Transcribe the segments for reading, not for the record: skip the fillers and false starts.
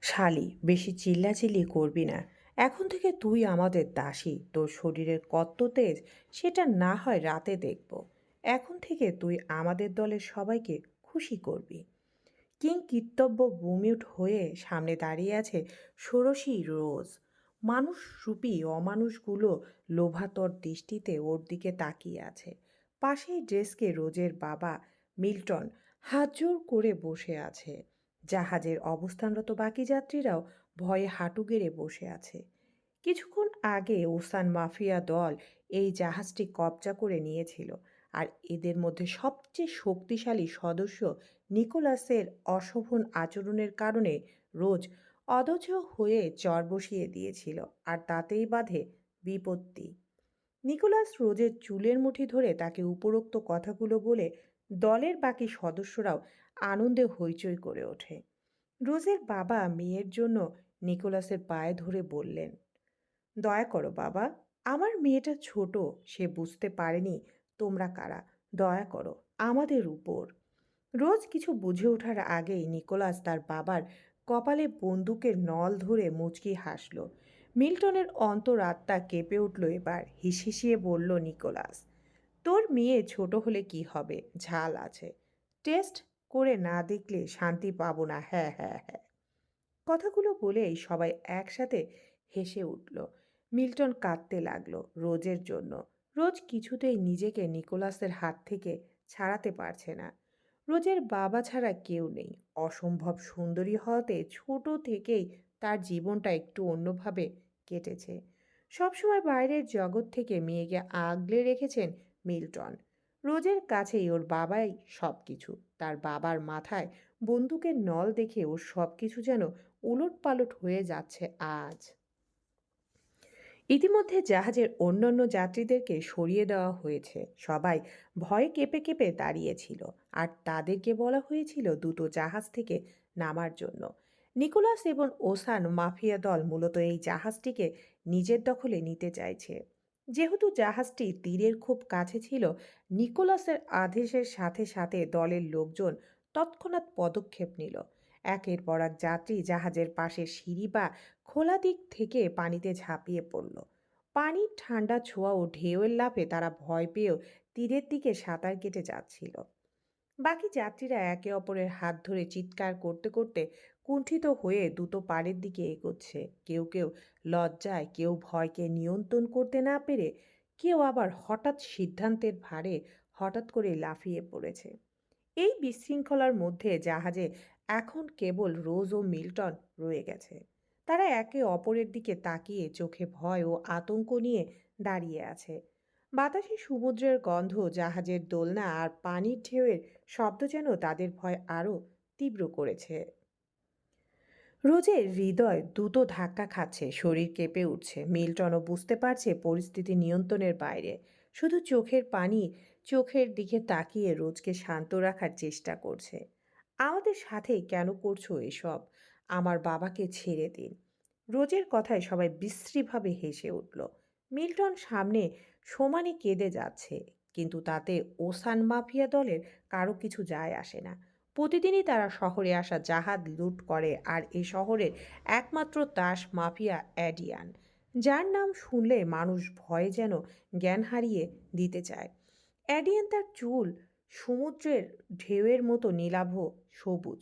শালি, বেশি চিল্লাচিল্লি করবি না। এখন থেকে তুই আমাদের দাসী। তোর শরীরের কত তেজ সেটা না হয় রাতে দেখব। এখন থেকে তুই আমাদের দলের সবাইকে খুশি করবি। কিং কর্তব্য বুমিউট হয়ে সামনে দাঁড়িয়ে আছে ষোড়শী রোজ। মানুষ রূপী অমানুষগুলো লোভাতর দৃষ্টিতে ওর দিকে তাকিয়ে আছে। পাশেই ডেস্কে রোজের বাবা মিল্টন হাত জোড় করে বসে আছে। জাহাজের অবস্থানরত বাকি যাত্রীরাও ভয়ে হাঁটু গেড়ে বসে আছে। কিছুক্ষণ আগে ওসান মাফিয়া দল এই জাহাজটি কবজা করে নিয়েছিল, আর এদের মধ্যে সবচেয়ে শক্তিশালী সদস্য নিকোলাসের অশোভন আচরণের কারণে রোজ অধৈর্য হয়ে চর বসিয়ে দিয়েছিল, আর তাতেই বাধে বিপত্তি। নিকোলাস রোজের চুলের মুঠি ধরে তাকে উপরোক্ত কথাগুলো বলে দলের বাকি সদস্যরাও আনন্দে হইচই করে ওঠে। রোজের বাবা মেয়ের জন্য নিকোলাসের পায়ে ধরে বললেন, দয়া করো বাবা, আমার মেয়েটা ছোট, সে বুঝতে পারেনি তোমরা কারা। দয়া করো আমাদের উপর। রোজ কিছু বুঝে ওঠার আগেই নিকোলাস তার বাবার কপালে বন্দুকের নল ধরে মুচকি হাসল। মিল্টনের অন্তরাত্মা কেঁপে উঠল এবার। হিসিয়ে বলল নিকোলাস, তোর মেয়ে ছোট হলে কি হবে, ঝাল আছে। টেস্ট করে না দেখলে শান্তি পাবো না। হ্যাঁ হ্যাঁ হ্যাঁ। কথাগুলো বলেই সবাই একসাথে হেসে উঠল। মিল্টন কাঁদতে লাগলো রোজের জন্য। রোজ কিছুতেই নিজেকে নিকোলাসের হাত থেকে ছাড়াতে পারছে না। রোজের বাবা ছাড়া কেউ নেই। অসম্ভব সুন্দরী হওয়াতে ছোট থেকেই তার জীবনটা একটু অন্যভাবে কেটেছে। সবসময় বাইরের জগৎ থেকে মেয়েকে আগলে রেখেছেন মিল্টন। রোজের কাছেই ওর বাবাই সব কিছু। তার বাবার মাথায় বন্দুকের নল দেখে ওর সব কিছু যেন উলটপালট হয়ে যাচ্ছে আজ। ইতিমধ্যে জাহাজের অন্যান্য যাত্রীদেরকে সরিয়ে দেওয়া হয়েছে। সবাই ভয়ে কেঁপে কেঁপে দাঁড়িয়েছিল, আর তাদেরকে বলা হয়েছিল দ্রুত জাহাজ থেকে নামার জন্য। নিকোলাস এবং ওসান মাফিয়া দল মূলত এই জাহাজটিকে নিজের দখলে নিতে চাইছে। যেহেতু জাহাজটি তীরের খুব কাছে ছিল, নিকোলাসের আদেশের সাথে সাথে দলের লোকজন তৎক্ষণাৎ পদক্ষেপ নিল। একের পর এক যাত্রী জাহাজের পাশে সিঁড়ি বা খোলা দিক থেকে পানিতে ঝাঁপিয়ে পড়ল। পানির ঠান্ডা ছোঁয়া ও ঢেউয়ের লাফে তারা ভয় পেয়েও তীরের দিকে সাঁতার কেটে যাচ্ছিল। বাকি যাত্রীরা একে অপরের হাত ধরে চিৎকার করতে করতে কুণ্ঠিত হয়ে দ্রুত পাড়ের দিকে এগোচ্ছে। কেউ কেউ লজ্জায়, কেউ ভয়কে নিয়ন্ত্রণ করতে না পেরে, কেউ আবার হঠাৎ সিদ্ধান্তের ভারে হঠাৎ করে লাফিয়ে পড়েছে। এই বিশৃঙ্খলার মধ্যে জাহাজে এখন কেবল রোজ ও মিল্টন রয়ে গেছে। তারা একে অপরের দিকে তাকিয়ে চোখে ভয় ও আতঙ্ক নিয়ে দাঁড়িয়ে আছে। বাতাসে সমুদ্রের গন্ধ, জাহাজের দোলনা আর পানির ঢেউয়ের শব্দ যেন তাদের ভয় আরও তীব্র করেছে। রোজের হৃদয় দ্রুত ধাক্কা খাচ্ছে, শরীর কেঁপে উঠছে। মিল্টনও বুঝতে পারছে পরিস্থিতি নিয়ন্ত্রণের বাইরে। শুধু চোখের পানি চোখের দিকে তাকিয়ে রোজকে শান্ত রাখার চেষ্টা করছে। আমাদের সাথেই কেন করছো এসব? আমার বাবাকে ছেড়ে দিন। রোজের কথায় সবাই বিশ্রীভাবে হেসে উঠল। মিল্টন সামনে সমানে কেঁদে যাচ্ছে, কিন্তু তাতে ওসান মাফিয়া দলের কারো কিছু যায় আসে না। প্রতিদিনই তারা শহরে আসা জাহাজ লুট করে, আর এ শহরের একমাত্র তাস মাফিয়া অ্যাডিয়ান, যার নাম শুনলে মানুষ ভয়ে যেন জ্ঞান হারিয়ে দিতে চায়। অ্যাডিয়ান তার চুল সমুদ্রের ঢেউয়ের মতো নীলাভ সবুজ,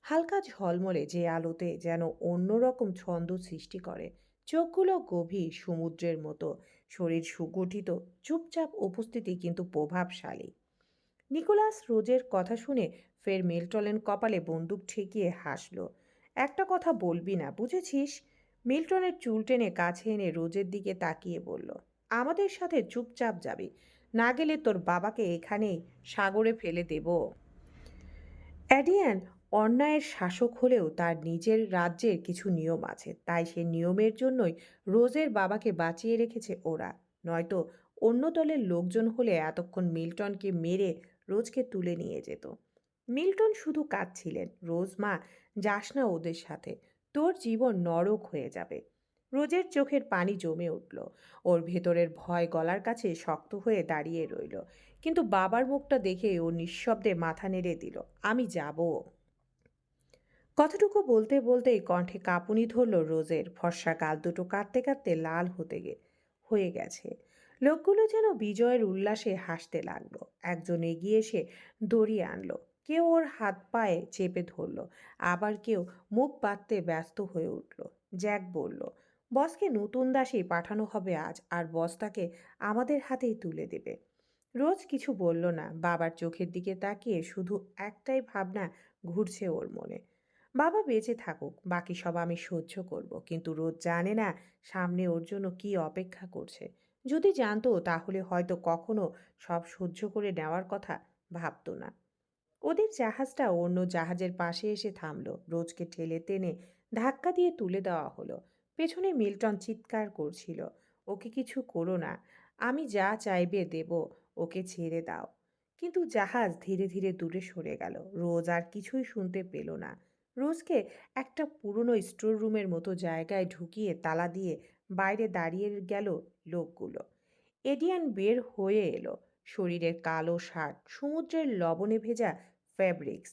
হালকা ঝলমলে, যে আলোতে যেন অন্যরকম ছন্দ সৃষ্টি করে। চোখগুলো গভীর সমুদ্রের মতো, শরীর সুগঠিত, চুপচাপ উপস্থিতি কিন্তু প্রভাবশালী। নিকোলাস রোজের কথা শুনে ফের মিল্টনের কপালে বন্দুক ঠেকিয়ে হাসল। একটা কথা বলবি না, বুঝেছিস? মিল্টনের চুল টেনে কাছে এনে রোজের দিকে তাকিয়ে বলল, আমাদের সাথে চুপচাপ যাবি, না গেলে তোর বাবাকে এখানেই সাগরে ফেলে দেব। অ্যাডিয়ান অন্যায়ের শাসক হলেও তার নিজের রাজ্যের কিছু নিয়ম আছে, তাই সে নিয়মের জন্যই রোজের বাবাকে বাঁচিয়ে রেখেছে ওরা। নয়তো অন্য দলের লোকজন হলে এতক্ষণ মিল্টনকে মেরে রোজকে তুলে নিয়ে যেত। মিল্টন শুধু কাঁদছিলেন, রোজ মা, যাস না ওদের সাথে, তোর জীবন নরক হয়ে যাবে। রোজের চোখের পানি জমে উঠল। ওর ভেতরের ভয় গলার কাছে শক্ত হয়ে দাঁড়িয়ে রইল। কিন্তু বাবার মুখটা দেখে ও নিঃশব্দে মাথা নেড়ে দিল, আমি যাব। কথাটুকু বলতে বলতেই কণ্ঠে কাঁপুনি ধরল রোজের। ফর্সা গাল দুটো কাঁদতে কাঁদতে লাল হয়ে গেছে। লোকগুলো যেন বিজয়ের উল্লাসে হাসতে লাগলো। একজন এগিয়ে এসে দড়ি আনলো, কেউ ওর হাত পায়ে চেপে ধরলো, আবার কেউ মুখ বাঁধতে ব্যস্ত হয়ে উঠল। জ্যাক বলল, বসকে নতুন দাসী পাঠানো হবে আজ, আর বস তাকে আমাদের হাতেই তুলে দেবে। রোজ কিছু বলল না। বাবার চোখের দিকে তাকিয়ে শুধু একটাই ভাবনা ঘুরছে ওর মনে, বাবা বেঁচে থাকুক, বাকি সব আমি সহ্য করব। কিন্তু রোজ জানে না সামনে ওর জন্য কি অপেক্ষা করছে। যদি জানতো তাহলে হয়তো কখনো সব সহ্য করে নেওয়ার কথা ভাবতো না। ওদের জাহাজটা অন্য জাহাজের পাশে এসে থামলো। রোজকে ঠেলে টেনে ধাক্কা দিয়ে তুলে দেওয়া হলো। পেছনে মিল্টন চিৎকার করছিল, ওকে কিছু করো না, আমি যা চাইবে দেব, ওকে ছেড়ে দাও। কিন্তু জাহাজ ধীরে ধীরে দূরে সরে গেল। রোজ আর কিছুই শুনতে পেল না। রোজকে একটা পুরনো স্টোর রুমের মতো জায়গায় ঢুকিয়ে তালা দিয়ে বাইরে দাঁড়িয়ে গেল লোকগুলো। এডিয়ান বের হয়ে এলো, শরীরের কালো শার্ট, সমুদ্রের লবণে ভেজা ফ্যাব্রিক্স,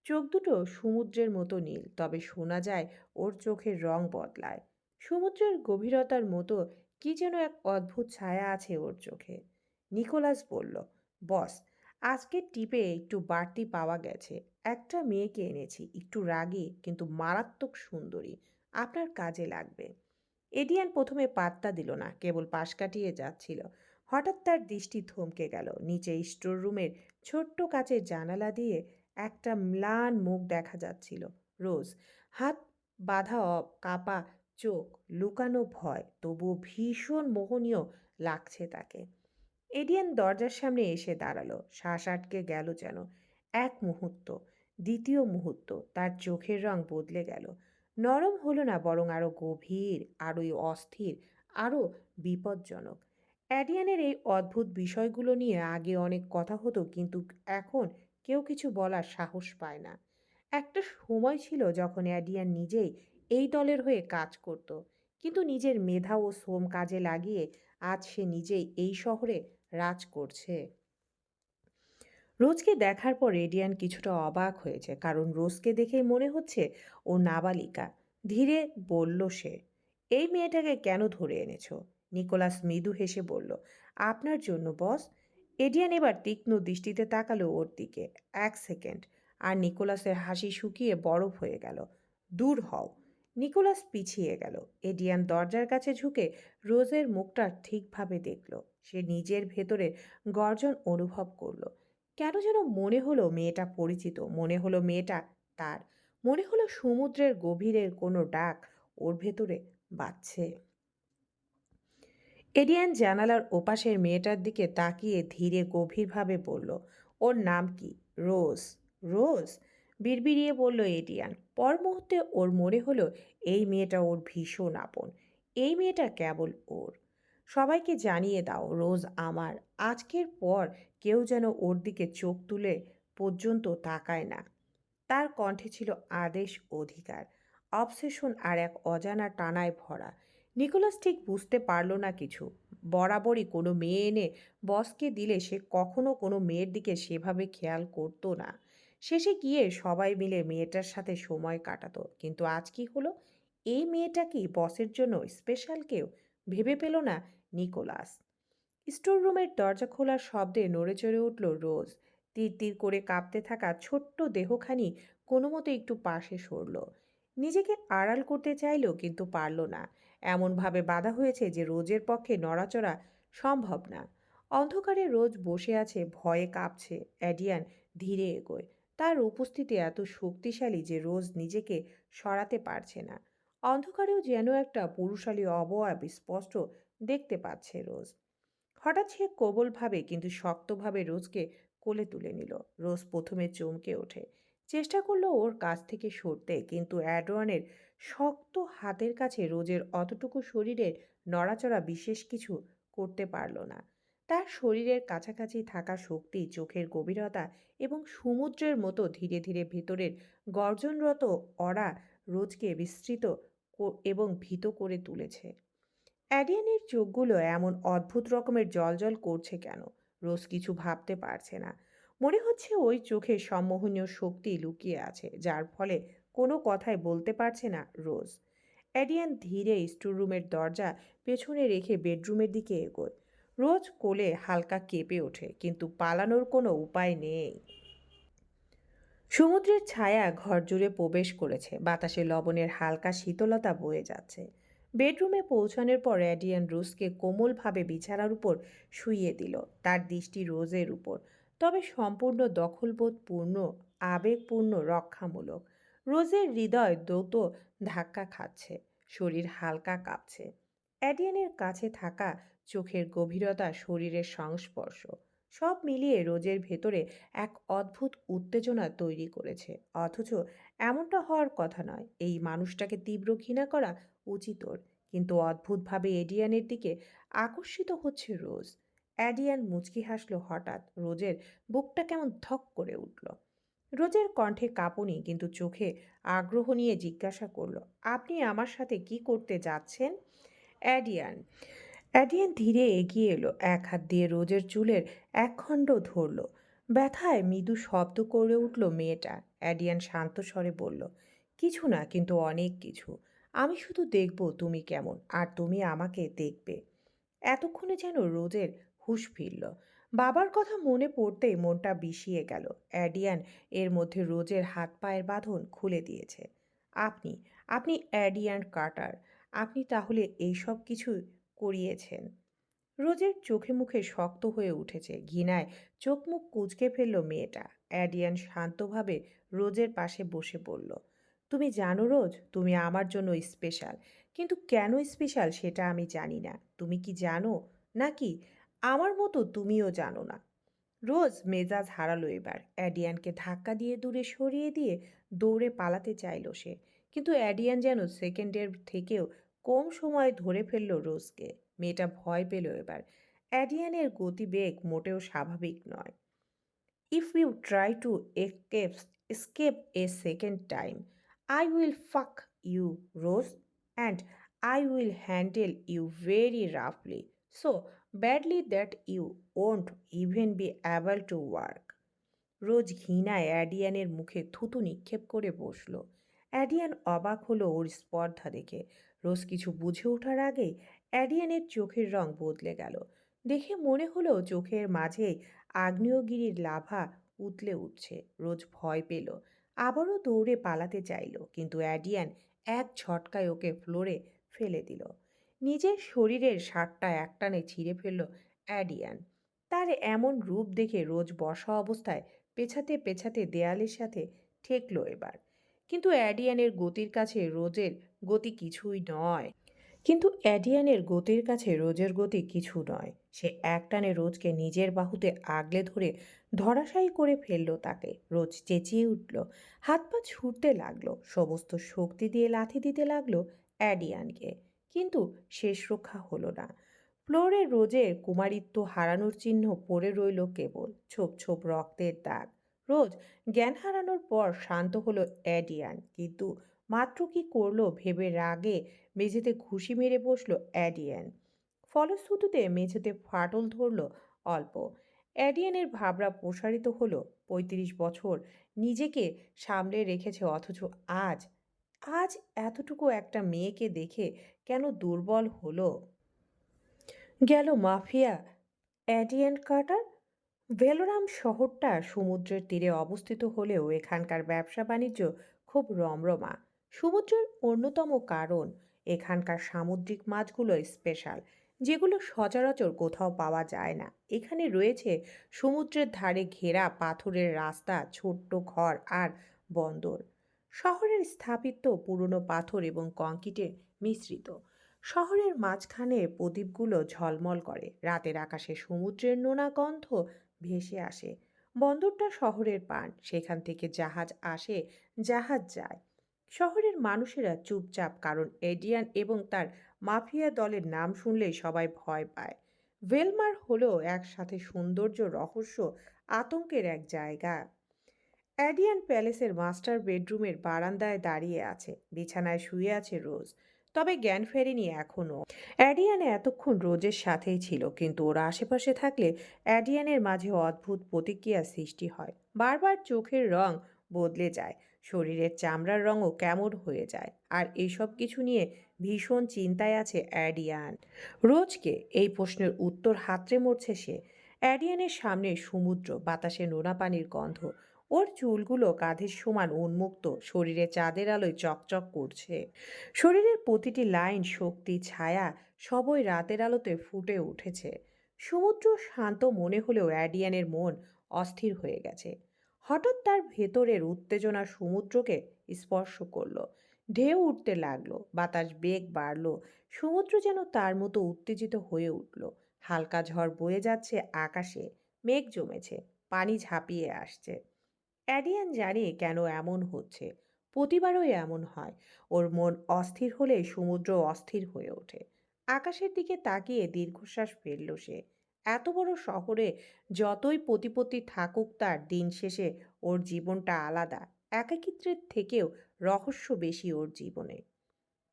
চোখ দুটো সমুদ্রের মতো নীল, তবে শোনা যায় ওর চোখের রং বদলায়। সমুদ্রের গভীরতার মতো কি যেন এক অদ্ভুত ছায়া আছে ওর চোখে। নিকোলাস বলল, বস, আজকের টিপে একটু বাড়তি পাওয়া গেছে। একটা মেয়েকে এনেছি, একটু রাগী কিন্তু মারাত্মক সুন্দরী, আপনার কাজে লাগবে। এডিয়ান প্রথমে পাত্তা দিল না, কেবল পাশ কাটিয়ে যাচ্ছিল। হঠাৎ তার দৃষ্টি থমকে গেল। নিচে স্টোর রুমের ছোট্ট কাচের জানালা দিয়ে একটা ম্লান মুখ দেখা যাচ্ছিল। রোজ, হাত বাঁধা কাপা চোখ, লুকানো ভয়, তবুও ভীষণ মোহনীয় লাগছে তাকে। এডিয়ান দরজার সামনে এসে দাঁড়ালো। শ্বাস আটকে গেল যেন। এক মুহূর্ত, দ্বিতীয় মুহূর্ত, তার চোখের রং বদলে গেল। নরম হলো না, বরং আরো গভীর, আরোই অস্থির, আরো বিপজ্জনক। অ্যাডিয়ানের এই অদ্ভুত বিষয়গুলো নিয়ে আগে অনেক কথা হতো, কিন্তু এখন কেউ কিছু বলার সাহস পায় না। একটা সময় ছিল যখন অ্যাডিয়ান নিজেই এই দলের হয়ে কাজ করত, কিন্তু নিজের মেধা ও শ্রম কাজে লাগিয়ে আজ সে নিজেই এই শহরে রাজ করছে। রোজকে দেখার পর রেডিয়ান কিছুটা অবাক হয়েছে, কারণ রোজকে দেখে মনে হচ্ছে ও নাবালিকা। ধীরে বলল সে, এই মেয়েটাকে কেন ধরে এনেছো? নিকোলাস মৃদু হেসে বলল, আপনার জন্য বস। এডিয়ান এবার তীক্ষ্ণ দৃষ্টিতে তাকালো ওর দিকে। এক সেকেন্ড, আর নিকোলাসের হাসি শুকিয়ে বরফ হয়ে গেল। দূর হও। নিকোলাস পিছিয়ে গেল। এডিয়ান দরজার কাছে ঝুঁকে রোজের মুখটা ঠিকভাবে দেখল। সে নিজের ভেতরে গর্জন অনুভব করলো। কেন যেন মনে হলো মেয়েটা পরিচিত, মনে হলো মেয়েটা তার, মনে হলো সমুদ্রের গভীরের কোনো ডাক ওর ভেতরে বাজছে। এডিয়ান জানালার ওপাশের মেয়েটার দিকে তাকিয়ে ধীরে গভীরভাবে বলল, ওর নাম কি? রোজ। রোজ, বিড়বিড়িয়ে বলল এডিয়ান। পর মুহূর্তে ওর মনে হলো এই মেয়েটা ওর ভীষণ আপন। এই মেয়েটা কেবল ওর। সবাইকে জানিয়ে দাও রোজ আমার। আজকের পর কেউ যেন ওর দিকে চোখ তুলে পর্যন্ত তাকায় না। তার কণ্ঠে ছিল আদেশ, অধিকার, অবসেশন আর এক অজানা টানায় ভরা। নিকোলাস ঠিক বুঝতে পারল না কিছু। বরাবরই কোনো মেয়ে এনে বসকে দিলে সে কখনো কোনো মেয়ের দিকে সেভাবে খেয়াল করতো না। শেষে গিয়ে সবাই মিলে মেয়েটার সাথে সময় কাটাতো, কিন্তু আজ কি হলো? এই মেয়েটা কি বসের জন্য স্পেশাল কেউ? ভেবে পেল না নিকোলাস। স্টোর রুমের দরজা খোলার শব্দে নড়েচড়ে উঠল রোজ। তীর তীর করে কাঁপতে থাকা ছোট্ট দেহখানি কোনো মতো একটু পাশে সরল। নিজেকে আড়াল করতে চাইল, কিন্তু পারল না। এমনভাবে বাধা হয়েছে যে রোজের পক্ষে নড়াচড়া সম্ভব না। অন্ধকারে রোজ বসে আছে, ভয়ে কাঁপছে। অ্যাডিয়ান ধীরে এগোয়। তার উপস্থিতি এত শক্তিশালী যে রোজ নিজেকে সরাতে পারছে না। অন্ধকারেও যেন একটা পুরুষালী অবয়ব স্পষ্ট দেখতে পাচ্ছে রোজ। হঠাৎ সে কোমলভাবে কিন্তু শক্তভাবে রোজকে কোলে তুলে নিল। রোজ প্রথমে চমকে ওঠে, চেষ্টা করলো ওর কাছ থেকে সরতে, কিন্তু অ্যাডওয়ানের শক্ত হাতের কাছে রোজের অতটুকু শরীরের নড়াচড়া বিশেষ কিছু করতে পারল না। তার শরীরের কাছাকাছি থাকা শক্তি, চোখের গভীরতা এবং সমুদ্রের মতো ধীরে ধীরে ভেতরের গর্জনরত অরা রোজকে বিস্তৃত এবং ভীত করে তুলেছে। অ্যাডিয়ানের চোখগুলো এমন অদ্ভুত রকমের জ্বলজ্বল করছে কেন? রোজ কিছু ভাবতে পারছে না। মনে হচ্ছে ওই চোখে সম্মোহনীয় শক্তি লুকিয়ে আছে, যার ফলে কোনো কথাই বলতে পারছে না রোজ। অ্যাডিয়ান ধীরে স্টোররুমের দরজা পেছনে রেখে বেডরুমের দিকে এগোয়। রোজ কোলে হালকা কেঁপে ওঠে, কিন্তু পালানোর কোনো উপায় নেই। সমুদ্রের ছায়া ঘর জুড়ে প্রবেশ করেছে, বাতাসে লবণের হালকা শীতলতা বয়ে যাচ্ছে। বেডরুমে পৌঁছানোর পর অ্যাডিয়ান রোজকে কোমলভাবে বিছানার উপর শুইয়ে দিল, তার দৃষ্টি রোজের উপর, তবে সম্পূর্ণ দখলবোধপূর্ণ, আবেগপূর্ণ, রক্ষামূলক। রোজের হৃদয় দ্রুত ধাক্কা খাচ্ছে, শরীর হালকা কাঁপছে। অ্যাডিয়ানের কাছে থাকা, চোখের গভীরতা, শরীরের সংস্পর্শ, সব মিলিয়ে রোজের ভেতরে এক অদ্ভুত উত্তেজনা তৈরি করেছে। অথচ এমনটা হওয়ার কথা নয়। এই মানুষটাকে তীব্র ঘৃণা করা উচিত ওর। কিন্তু অদ্ভুতভাবে এডিয়ানের দিকে আকর্ষিত হচ্ছে রোজ। অ্যাডিয়ান মুচকি হাসলো হঠাৎ। রোজের বুকটা কেমন ধক করে উঠল। রোজের কণ্ঠে কাঁপুনি, কিন্তু চোখে আগ্রহ নিয়ে জিজ্ঞাসা করলো, আপনি আমার সাথে কি করতে যাচ্ছেন? অ্যাডিয়ান অ্যাডিয়ান ধীরে এগিয়ে এলো, এক হাত দিয়ে রোজের চুলের একখণ্ড ধরল। ব্যথায় মৃদু শব্দ করে উঠল মেয়েটা। অ্যাডিয়ান শান্ত স্বরে বলল, কিছু না, কিন্তু অনেক কিছু। আমি শুধু দেখব তুমি কেমন, আর তুমি আমাকে দেখবে। এতক্ষণে যেন রোজের হুঁশ ফিরল। বাবার কথা মনে পড়তেই মনটা বিষিয়ে গেল। অ্যাডিয়ান এর মধ্যে রোজের হাত পায়ের বাঁধন খুলে দিয়েছে। আপনি আপনি অ্যাডিয়ান কার্টার। আপনি তাহলে এইসব কিছু করিয়েছেন? রোজের চোখে মুখে শক্ত হয়ে উঠেছে, ঘৃণায় চোখ মুখ কুঁচকে ফেলল মেয়েটা। অ্যাডিয়ান শান্তভাবে রোজের পাশে বসে বলল, তুমি জানো রোজ, তুমি আমার জন্য স্পেশাল। কিন্তু কেন স্পেশাল সেটা আমি জানি না। তুমি কি জানো? নাকি আমার মতো তুমিও জানো না? রোজ মেজাজ হারালো এবার। অ্যাডিয়ানকে ধাক্কা দিয়ে দূরে সরিয়ে দিয়ে দৌড়ে পালাতে চাইল সে। কিন্তু অ্যাডিয়ান যেন সেকেন্ডের থেকেও কম সময় ধরে ফেলল রোজকে। মেয়েটা ভয় পেল এবার। অ্যাডিয়ানের গতিবেগ মোটেও স্বাভাবিক নয়। If you try to escape a second time, I will fuck you, Rose, and I will handle you very roughly, so badly that you won't even be able to work. রোজ ঘৃণায় অ্যাডিয়ানের মুখে থুতু নিক্ষেপ করে বসল। অ্যাডিয়ান অবাক হলো ওর স্পর্ধা দেখে। রোজ কিছু বুঝে ওঠার আগেই অ্যাডিয়ানের চোখের রং বদলে গেল। দেখে মনে হলো চোখের মাঝে আগ্নেয়গিরির লাভা উতলে উঠছে। রোজ ভয় পেল, আবারও দৌড়ে পালাতে চাইল, কিন্তু অ্যাডিয়ান এক ঝটকায় ওকে ফ্লোরে ফেলে দিল। নিজের শরীরের শার্টটা একটানে ছিঁড়ে ফেলল অ্যাডিয়ান। তার এমন রূপ দেখে রোজ বসা অবস্থায় পেছাতে পেছাতে দেয়ালের সাথে ঠেকল এবার। কিন্তু অ্যাডিয়ানের গতির কাছে রোজের গতি কিছুই নয়। সে একটানে রোজকে নিজের বাহুতে আগলে ধরে ধরাশায়ী করে ফেলল তাকে। রোজ চেঁচিয়ে উঠল, হাত পা ছুটতে লাগলো, সমস্ত শক্তি দিয়ে লাথি দিতে লাগলো অ্যাডিয়ানকে। কিন্তু শেষ রক্ষা হলো না। ফ্লোরে রোজের কুমারিত্ব হারানোর চিহ্ন পড়ে রইল কেবল, ছোপ ছোপ রক্তের দাগ। রোজ জ্ঞান হারানোর পর শান্ত হলো অ্যাডিয়ান, কিন্তু মাত্র কি করলো ভেবে রাগে মেঝেতে ঘুষি মেরে বসলো অ্যাডিয়ান। ফলশ্রুতিতে মেঝেতে ফাটল ধরল অল্প। অ্যাডিয়ানের ভাবনা প্রসারিত হলো। ৩৫ বছর নিজেকে সামলে রেখেছে, অথচ আজ আজ এতটুকু একটা মেয়েকে দেখে কেন দুর্বল হলো গেল মাফিয়া অ্যাডিয়ান কার্টার। ভেলোরাম শহরটা সমুদ্রের তীরে অবস্থিত হলেও এখানকার ব্যবসা বাণিজ্য খুব রমরমা। সমুদ্রের অন্যতম কারণ এখানকার সামুদ্রিক মাছগুলো স্পেশাল, যেগুলো সচরাচর কোথাও পাওয়া যায় না। এখানে রয়েছে সমুদ্রের ধারে ঘেরা পাথরের রাস্তা, ছোট্ট ঘর আর বন্দর। শহরের স্থাপত্য পুরনো পাথর এবং কংক্রিটে মিশ্রিত। শহরের মাঝখানে প্রদীপগুলো ঝলমল করে, রাতের আকাশে সমুদ্রের নোনা গন্ধ ভেসে আসে। বন্দরটা শহরের প্রাণ, সেখান থেকে জাহাজ আসে, জাহাজ যায়। শহরের মানুষেরা চুপচাপ, কারণ এডিয়ান এবং তার মাফিয়া দলের নাম শুনলেই সবাই ভয় পায়। ভেলমার হলো একসাথে সৌন্দর্য, রহস্য, আতঙ্কের এক জায়গা। অ্যাডিয়ান প্যালেসের মাস্টার বেডরুমের বারান্দায় দাঁড়িয়ে আছে, বিছানায় শুয়ে আছে রোজ, তবে জ্ঞান ফেরেনি এখনো। অ্যাডিয়ান এতক্ষণ রোজের সাথেই ছিল, কিন্তু ওরা আশেপাশে থাকলে অ্যাডিয়ানের মাঝে অদ্ভুত প্রতিক্রিয়া সৃষ্টি হয়। বারবার চোখের রং বদলে যায়, শরীরের চামড়ার রঙও কেমন হয়ে যায়। আর এইসব কিছু নিয়ে ভীষণ চিন্তায় আছে অ্যাডিয়ান। রোজকে এই প্রশ্নের উত্তর হাতড়ে মরছে সে। অ্যাডিয়ানের সামনে সমুদ্র, বাতাসে নোনা পানির গন্ধ, ওর চুলগুলো কাঁধের সমান উন্মুক্ত, শরীরে চাঁদের আলোয় চকচক করছে। শরীরের প্রতিটি লাইন, শক্তি, ছায়া সবই রাতের আলোতে ফুটে উঠেছে। সমুদ্র শান্ত মনে হলেও অ্যাডিয়ানের মন অস্থির হয়ে গেছে। হঠাৎ তার ভেতরের উত্তেজনা সমুদ্রকে স্পর্শ করলো। ঢেউ উঠতে লাগলো, বাতাস বেগ বাড়লো, সমুদ্র যেন তার মতো উত্তেজিত হয়ে উঠল। হালকা ঝড় বয়ে যাচ্ছে আকাশে, মেঘ জমেছে, পানি ঝাঁপিয়ে আসছে। অ্যাডিয়ান জানে কেন এমন হচ্ছে। প্রতিবারই এমন হয়। ওর মন অস্থির হলে সমুদ্র অস্থির হয়ে ওঠে। আকাশের দিকে তাকিয়ে দীর্ঘশ্বাস ফেলল সে। এত বড় শহরে যতই প্রতিপত্তি থাকুক, তার দিন শেষে ওর জীবনটা আলাদা। একাকিত্বের থেকেও রহস্য বেশি ওর জীবনে।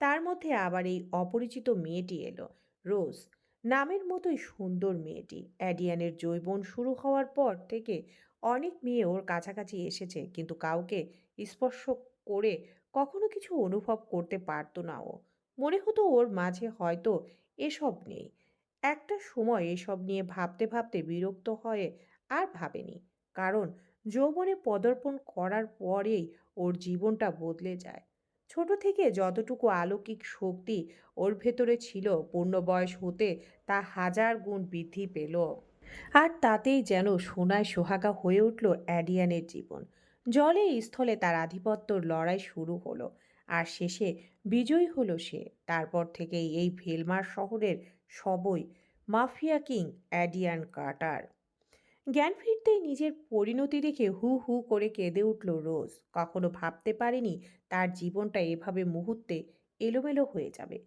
তার মধ্যে আবার এই অপরিচিত মেয়েটি এলো, রোজ। নামের মতোই সুন্দর মেয়েটি। অ্যাডিয়ানের যৌবন শুরু হওয়ার পর থেকে অনেক মেয়ে ওর কাছাকাছি এসেছে, কিন্তু কাউকে স্পর্শ করে কখনো কিছু অনুভব করতে পারতো না ও। মনে হতো ওর মাঝে হয়তো এসব নেই। একটা সময় এসব নিয়ে ভাবতে ভাবতে বিরক্ত হয়ে আর ভাবেনি। কারণ যৌবনে পদার্পণ করার পরেই ওর জীবনটা বদলে যায়। ছোট থেকে যতটুকু অলৌকিক শক্তি ওর ভেতরে ছিল, পূর্ণবয়স হতে তা হাজার গুণ বৃদ্ধি পেল। আর তাতেই যেন সোনায় সোহাগা হয়ে উঠল অ্যাডিয়ানের জীবন। জলে স্থলে তার আধিপত্যর লড়াই শুরু হলো। আর শেষে বিজয়ী হলো সে। তারপর থেকেই এই ভেলমার শহরের সবই মাফিয়া কিং অ্যাডিয়ান কার্টার। জ্ঞান ফিরতেই নিজের পরিণতি দেখে হু হু করে কেঁদে উঠল রোজ। কখনো ভাবতে পারেনি তার জীবনটা এভাবে মুহূর্তে এলোমেলো হয়ে যাবে।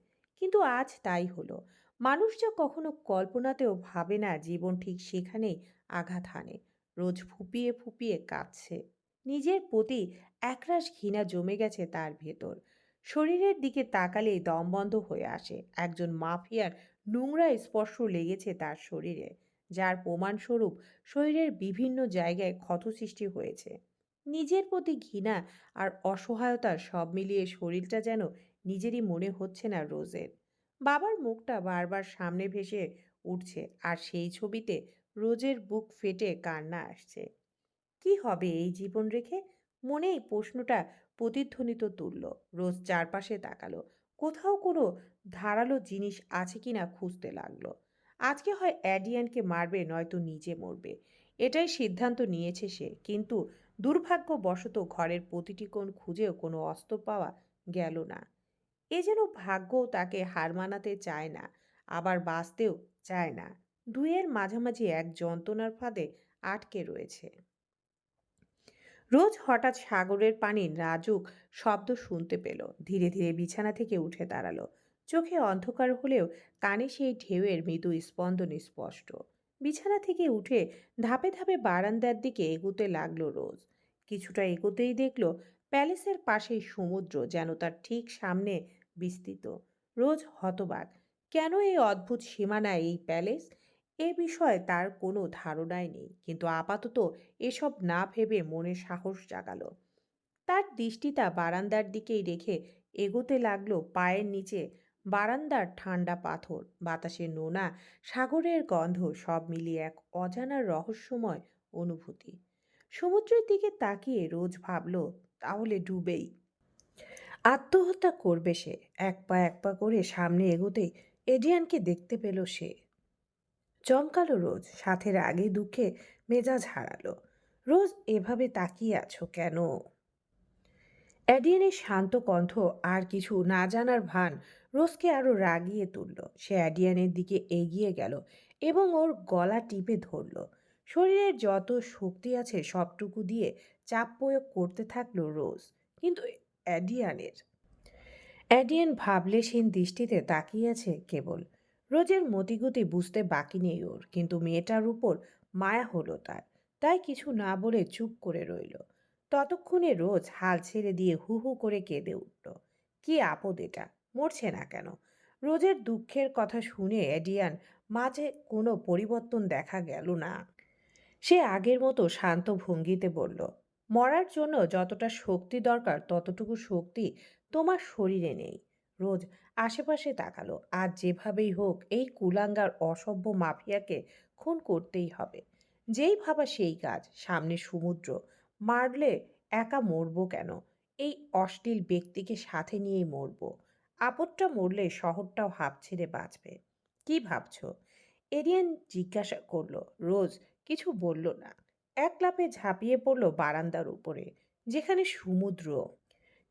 কিন্তু আজ তাই হলো। মানুষ যা কখনো কল্পনাতেও ভাবে না, জীবন ঠিক সেখানেই আঘাত হানে। রোজ ফুপিয়ে ফুপিয়ে কাঁদছে। নিজের প্রতি একরাশ ঘৃণা জমে গেছে তার ভেতর। শরীরের দিকে তাকালেই দম বন্ধ হয়ে আসে। একজন মাফিয়ার নোংরা স্পর্শ লেগেছে তার শরীরে, যার প্রমাণস্বরূপ শরীরের বিভিন্ন জায়গায় ক্ষত সৃষ্টি হয়েছে। নিজের প্রতি ঘৃণা আর অসহায়তা সব মিলিয়ে শরীরটা যেন নিজেরই মনে হচ্ছে না রোজের। বাবার মুখটা বারবার সামনে ভেসে উঠছে, আর সেই ছবিতে রোজের বুক ফেটে কান্না আসছে। কি হবে এই জীবন রেখে? মনে এই প্রশ্নটা প্রতিধ্বনিত তুলল। রোজ চারপাশে তাকালো, কোথাও কোনো ধারালো জিনিস আছে কিনা খুঁজতে লাগলো। আজকে হয় অ্যাডিয়ানকে মারবে, নয়তো নিজে মরবে, এটাই সিদ্ধান্ত নিয়েছে সে। কিন্তু দুর্ভাগ্যবশত ঘরের প্রতিটি কোণ খুঁজেও কোনো অস্ত্র পাওয়া গেল না। এ যেন ভাগ্যও তাকে হার মানাতে চায় না, আবার বাঁচতেও চায় না। দুইয়ের মাঝামাঝি এক যন্ত্রণার ফাঁদে আটকে রয়েছে। রোজ হঠাৎ সাগরের পানির নাজুক শব্দ শুনতে পেল। ধীরে ধীরে বিছানা থেকে উঠে দাঁড়ালো। চোখে অন্ধকার হলেও কানে সেই ঢেউয়ের মৃদু স্পন্দন স্পষ্ট। বিছানা থেকে উঠে ধাপে ধাপে বারান্দার দিকে এগুতে লাগলো রোজ। কিছুটা এগোতেই দেখলো প্যালেসের পাশেই সমুদ্র, যেন তার ঠিক সামনে বিস্তৃত। রোজ হতবাক। কেন এই অদ্ভুত সীমানায় এই প্যালেস? এ বিষয়ে তার কোনো ধারণাই নেই, কিন্তু আপাতত এসব না ভেবে মনে সাহস জাগালো। তার দৃষ্টিটা বারান্দার দিকেই রেখে এগোতে লাগলো। পায়ের নিচে বারান্দার ঠান্ডা পাথর, বাতাসে নোনা, সাগরের গন্ধ, সব মিলিয়ে এক অজানা রহস্যময় অনুভূতি। সমুদ্রের দিকে তাকিয়ে রোজ ভাবলো, তাহলে ডুবেই আত্মহত্যা করবে সে। এক পা করে সামনে এগোতেই এডিয়ানকে দেখতে পেল সে। চমকালো রোজ, সাথে রাগে দুঃখে মেজাজ হারালো। রোজ, এভাবে তাকিয়ে আছো কেন? অ্যাডিয়ানের শান্ত কণ্ঠ আর কিছু না জানার ভান রোজকে আরো রাগিয়ে তুলল। সে অ্যাডিয়ানের দিকে এগিয়ে গেল এবং ওর গলা টিপে ধরল। শরীরের যত শক্তি আছে সবটুকু দিয়ে চাপ প্রয়োগ করতে থাকলো রোজ। কিন্তু অ্যাডিয়ানের অ্যাডিয়ান ভাবলেশহীন দৃষ্টিতে তাকিয়ে আছে কেবল। রোজের মতিগতি বুঝতে বাকি নেই ওর, কিন্তু মেয়েটার উপর মায়া হলো তার। তাই কিছু না বলে চুপ করে রইল। ততক্ষণে রোজ হাল ছেড়ে দিয়ে হু হু করে কেঁদে উঠল। কি আপদ এটা, মরছে না কেন? রোজের দুঃখের কথা শুনে এডিয়ান মাঝে কোনো পরিবর্তন দেখা গেল না। সে আগের মতো শান্ত ভঙ্গিতে বলল, মরার জন্য যতটা শক্তি দরকার ততটুকু শক্তি তোমার শরীরে নেই। রোজ আশেপাশে তাকালো। আজ যেভাবেই হোক এই কুলাঙ্গার অসভ্য মাফিয়াকে খুন করতেই হবে। যেই ভাবা সেই কাজ। সামনে সমুদ্র। মারলে একা মরবো কেন? এই অশ্লীল ব্যক্তিকে সাথে নিয়েই মরবো। আপদটা মরলে শহরটাও হাঁপ ছেড়ে বাঁচবে। কি ভাবছো? এরিয়ান জিজ্ঞাসা করলো। রোজ কিছু বলল না। এক লাফে ঝাঁপিয়ে পড়ল বারান্দার উপরে, যেখানে সমুদ্র।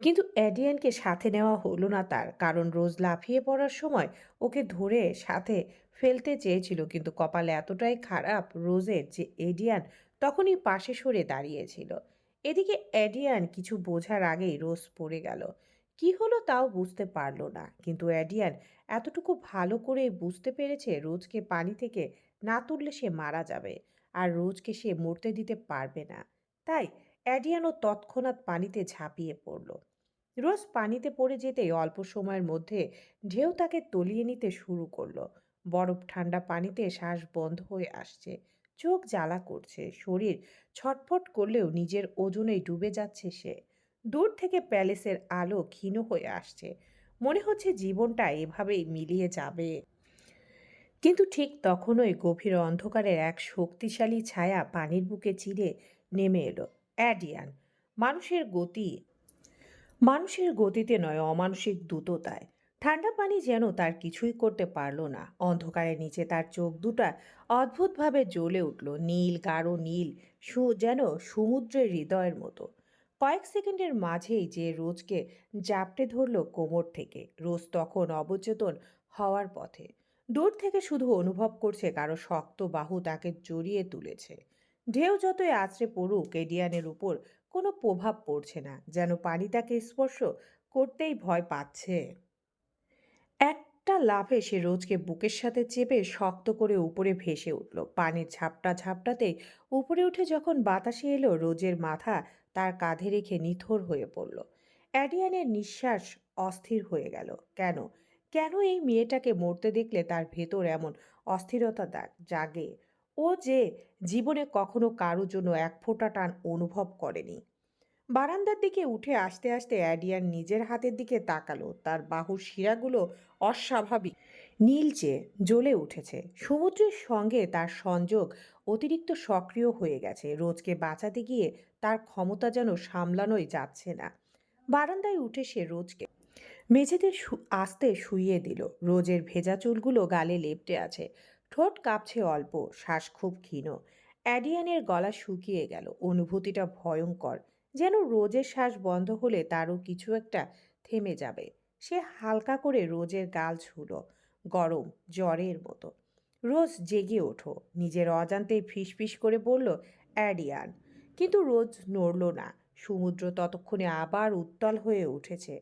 কিন্তু এডিয়ানকে সাথে নেওয়া হলো না তার, কারণ রোজ লাফিয়ে পড়ার সময় ওকে ধরে সাথে ফেলতে চেয়েছিল, কিন্তু কপাল এতটাই খারাপ রোজের যে এডিয়ান তখনই পাশে সরে দাঁড়িয়েছিল। এদিকে এডিয়ান কিছু বোঝার আগেই রোজ পড়ে গেল। কি হলো তাও বুঝতে পারলো না, কিন্তু এডিয়ান এতটুকু ভালো করে বুঝতে পেরেছে রোজকে পানি থেকে না তুললে সে মারা যাবে, আর রোজকে সে মরতে দিতে পারবে না। তাই এডিয়ানও তৎক্ষণাৎ পানিতে ঝাঁপিয়ে পড়ল। রোজ পানিতে পড়ে যেতেই অল্প সময়ের মধ্যে ঢেউ তাকে তলিয়ে নিতে শুরু করলো। বরফ ঠান্ডা পানিতে শ্বাস বন্ধ হয়ে আসছে। চোখ জ্বালা করছে, শরীর ছটফট করলেও নিজের ওজনেই ডুবে যাচ্ছে সে। দূর থেকে প্যালেসের আলো ক্ষীণ হয়ে আসছে। মনে হচ্ছে জীবনটা এভাবেই মিলিয়ে যাবে। কিন্তু ঠিক তখনই গভীর অন্ধকারের এক শক্তিশালী ছায়া পানির বুকে চিরে নেমে এলো। অ্যাডিয়ান। মানুষের গতি মানুষের গতিতে নয়, অমানুষিক দ্রুততায়। ঠান্ডা পানি যেন তার কিছুই করতে পারল না। অন্ধকারের নিচে তার চোখ দুটা অদ্ভুতভাবে জ্বলে উঠল, নীল, গাঢ় নীল, যেন সমুদ্রের হৃদয়ের মতো। কয়েক সেকেন্ডের মাঝেই যে রোজকে জাপটে ধরল কোমর থেকে। রোজ তখন অবচেতন হওয়ার পথে। দূর থেকে শুধু অনুভব করছে কারো শক্ত বাহু তাকে জড়িয়ে তুলেছে। ঢেউ যতই আছড়ে পড়ুক এডিয়ানের উপর কোনো প্রভাব পড়ছে না, যেন পানি তাকে স্পর্শ করতেই ভয় পাচ্ছে। একটা লাফে সে রোজকে বুকের সাথে চেপে শক্ত করে উপরে ভেসে উঠল। পানির ঝাপটা ঝাপটাতে উপরে উঠে যখন বাতাসে এলো, রোজের মাথা তার কাঁধে রেখে নিথর হয়ে পড়ল। অ্যাডিয়ানের নিঃশ্বাস অস্থির হয়ে গেল। কেন? কেন এই মেয়েটাকে মরতে দেখলে তার ভেতর এমন অস্থিরতা জাগে? ও যে জীবনে কখনো কারো জন্য এক ফোঁটা টান অনুভব করেনি। বারান্দার দিকে উঠে আসতে আসতে অ্যাডিয়ান নিজের হাতের দিকে তাকালো। তার বাহুর শিরাগুলো অস্বাভাবিক নীলচে জ্বলে উঠেছে। সমুদ্রের সঙ্গে তার সংযোগ অতিরিক্ত সক্রিয় হয়ে গেছে। রোজকে বাঁচাতে গিয়ে তার ক্ষমতা যেন সামলানোই যাচ্ছে না। বারান্দায় উঠে সে রোজকে মেঝেতে আস্তে শুইয়ে দিল। রোজের ভেজা চুলগুলো গালে লেপ্টে আছে। ঠোঁট কাঁপছে অল্প, শ্বাস খুব ক্ষীণ। অ্যাডিয়ানের গলা শুকিয়ে গেল। অনুভূতিটা ভয়ঙ্কর, যেন রোজের শ্বাস বন্ধ হলে তারও কিছু একটা থেমে যাবে। সে হালকা করে রোজের গাল ছুঁল, গরম, জ্বরের মতো। রোজ জেগে ওঠো, নিজের অজান্তেই ফিসফিস করে বলল, অ্যাডিয়ান। কিন্তু রোজ নড়ল না। সমুদ্র ততক্ষণে আবার উত্তাল হয়ে উঠেছে।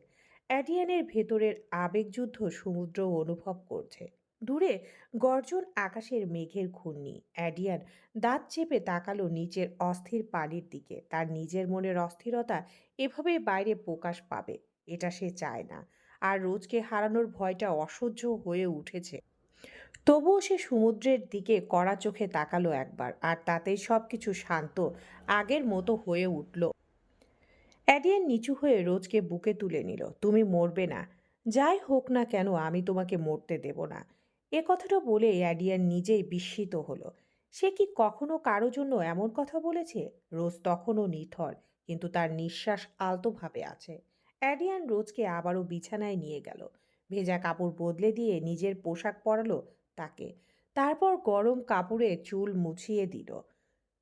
অ্যাডিয়ানের ভেতরের আবেগযুদ্ধ সমুদ্র অনুভব করছে। দূরে গর্জন, আকাশের মেঘের ঘূর্ণি। অ্যাডিয়ান দাঁত চেপে তাকালো নিচের অস্থির পানির দিকে। তার নিজের মনের অস্থিরতা এভাবে বাইরে প্রকাশ পাবে, এটা সে চায় না। আর রোজকে হারানোর ভয়টা অসহ্য হয়ে উঠেছে। তবুও সে সমুদ্রের দিকে কড়া চোখে তাকালো একবার, আর তাতেই সবকিছু শান্ত আগের মতো হয়ে উঠল। অ্যাডিয়ান নিচু হয়ে রোজকে বুকে তুলে নিল। তুমি মরবে না। যাই হোক না কেন আমি তোমাকে মরতে দেব না। এ কথাটা বলে অ্যাডিয়ান নিজেই বিস্মিত হলো। সে কি কখনো কারো জন্য এমন কথা বলেছে? রোজ তখনও নিথর, কিন্তু তার নিঃশ্বাস আলতোভাবে আছে। অ্যাডিয়ান রোজকে আবারও বিছানায় নিয়ে গেল। ভেজা কাপড় বদলে দিয়ে নিজের পোশাক পরালো তাকে। তারপর গরম কাপড়ে চুল মুছিয়ে দিল,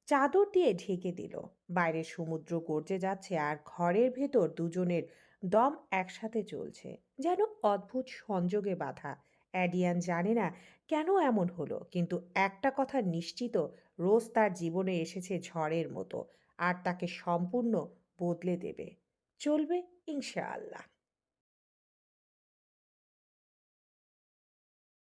চাদর দিয়ে ঢেকে দিল। বাইরের সমুদ্র গর্জে যাচ্ছে, আর ঘরের ভেতর দুজনের দম একসাথে চলছে, যেন অদ্ভুত সংযোগে বাঁধা। অ্যাডিয়ান জানে না কেন এমন হলো, কিন্তু একটা কথা নিশ্চিত, রোজ তার জীবনে এসেছে ঝড়ের মতো, আর তাকে সম্পূর্ণ বদলে দেবে। চলবে ইনশাআল্লাহ।